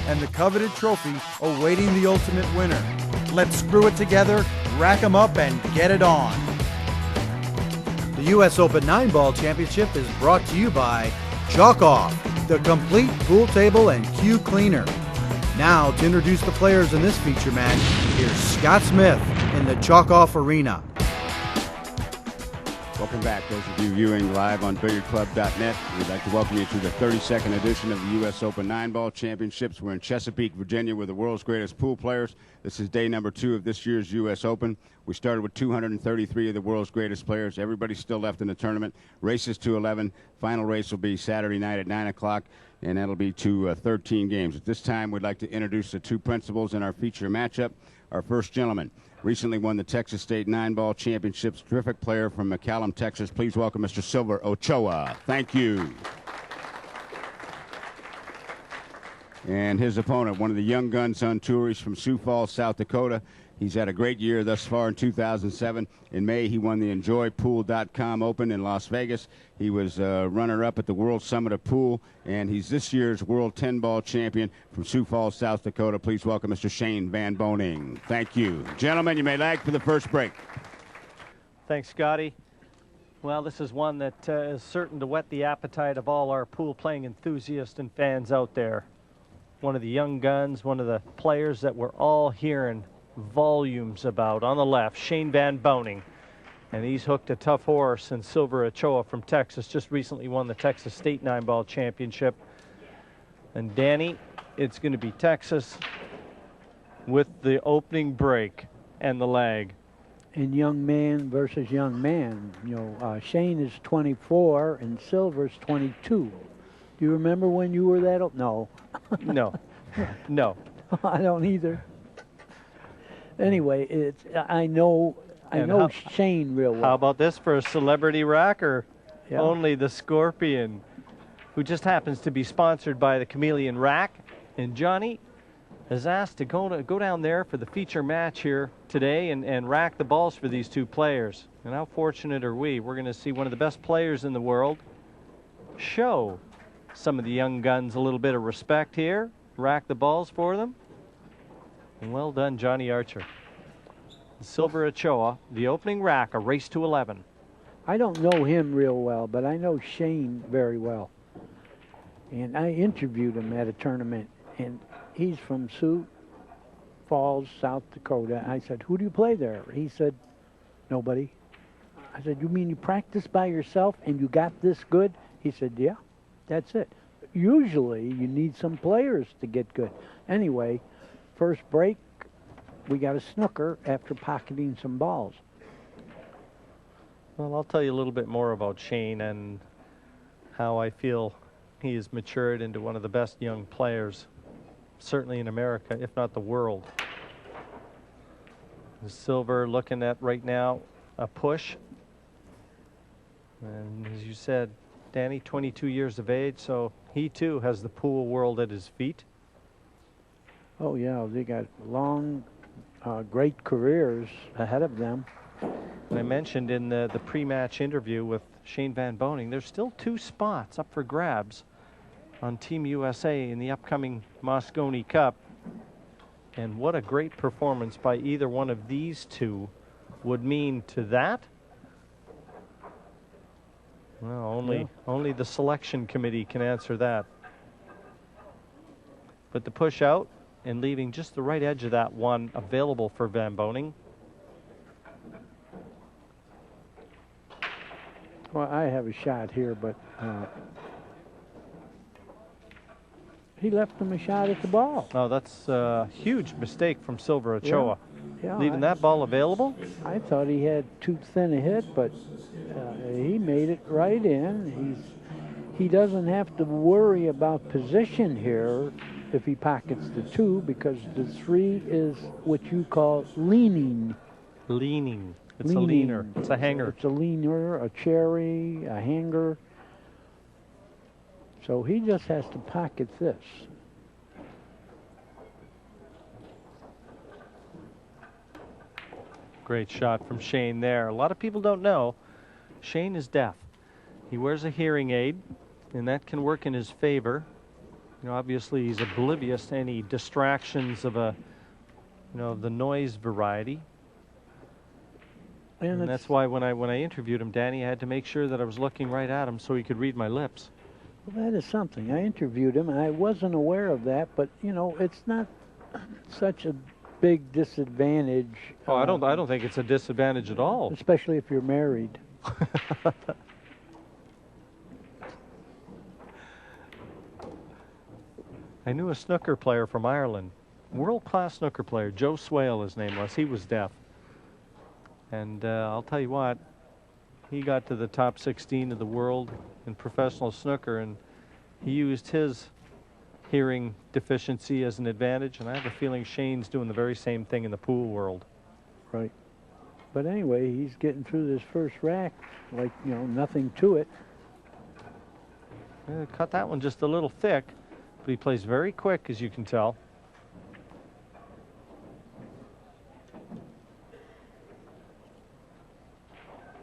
and the coveted trophy awaiting the ultimate winner. Let's screw it together, rack 'em up, and get it on. The U.S. Open 9-Ball Championship is brought to you by Chalk Off, the complete pool table and cue cleaner. Now, to introduce the players in this feature match, here's Scott Smith in the Chalk Off Arena. Welcome back, those of you viewing live on BilliardClub.net. We'd like to welcome you to the 32nd edition of the U.S. Open 9-Ball Championships. We're in Chesapeake, Virginia, with the world's greatest pool players. This is day number 2 of this year's U.S. Open. We started with 233 of the world's greatest players. Everybody's still left in the tournament. Races to 11. Final race will be Saturday night at 9 o'clock, and that'll be to 13 games. At this time, we'd like to introduce the 2 principals in our feature matchup. Our first gentleman recently won the Texas State 9-Ball Championships. Terrific player from McAllen, Texas. Please welcome Mr. Silver Ochoa. Thank you. And his opponent, one of the young guns on tour. He's from Sioux Falls, South Dakota. He's had a great year thus far in 2007. In May, he won the EnjoyPool.com Open in Las Vegas. He was runner-up at the World Summit of Pool, and he's this year's World 10-Ball Champion from Sioux Falls, South Dakota. Please welcome Mr. Shane Van Boening. Thank you. Gentlemen, you may lag for the first break. Thanks, Scotty. Well, this is one that is certain to whet the appetite of all our pool-playing enthusiasts and fans out there. One of the young guns, one of the players that we're all hearing volumes about. On the left, Shane Van Boening, and he's hooked a tough horse in Silver Ochoa from Texas. Just recently won the Texas State 9-Ball Championship. And Danny, it's going to be Texas with the opening break and the lag. And young man versus young man. You know, Shane is 24 and Silver's 22. Do you remember when you were that old? No. No. No. I don't either. Anyway, it's I know Shane real well. How about this for a celebrity racker? Yeah. Only the Scorpion, who just happens to be sponsored by the Chameleon Rack. And Johnny is asked to go down there for the feature match here today and rack the balls for these 2 players. And how fortunate are we? We're going to see one of the best players in the world show some of the young guns a little bit of respect here, rack the balls for them. And well done, Johnny Archer. Silver Ochoa, the opening rack, a race to 11. I don't know him real well, but I know Shane very well. And I interviewed him at a tournament, and he's from Sioux Falls, South Dakota. I said, who do you play there? He said, nobody. I said, you mean you practice by yourself and you got this good? He said, yeah, that's it. Usually you need some players to get good. Anyway, first break, we got a snooker after pocketing some balls. Well, I'll tell you a little bit more about Shane and how I feel he has matured into one of the best young players, certainly in America, if not the world. Silver looking at right now a push. And as you said, Danny, 22 years of age, so he too has the pool world at his feet. Oh, yeah, they got long, great careers ahead of them. And I mentioned in the pre-match interview with Shane Van Boening, there's still 2 spots up for grabs on Team USA in the upcoming Moscone Cup. And what a great performance by either one of these 2 would mean to that. Well, only the selection committee can answer that. But the push out and leaving just the right edge of that one available for Van Boening. Well, I have a shot here, but he left him a shot at the ball. Oh, that's a huge mistake from Silver Ochoa. Yeah, leaving that ball available. I thought he had too thin a hit, but he made it right in. He doesn't have to worry about position here if he pockets the 2, because the 3 is what you call leaning. Leaning. It's a leaner. It's a hanger. It's a leaner, a cherry, a hanger. So he just has to pocket this. Great shot from Shane there. A lot of people don't know Shane is deaf. He wears a hearing aid, and that can work in his favor. You know, obviously he's oblivious to any distractions of a, you know, the noise variety. And that's why when I interviewed him, Danny, I had to make sure that I was looking right at him so he could read my lips. Well, that is something. I interviewed him, and I wasn't aware of that, but, you know, it's not such a big disadvantage. Oh, I don't think it's a disadvantage at all. Especially if you're married. I knew a snooker player from Ireland, world-class snooker player, Joe Swale his name was. He was deaf. And I'll tell you what, he got to the top 16 of the world in professional snooker, and he used his hearing deficiency as an advantage, and I have a feeling Shane's doing the very same thing in the pool world. Right. But anyway, he's getting through this first rack like, you know, nothing to it. Cut that one just a little thick, but he plays very quick, as you can tell.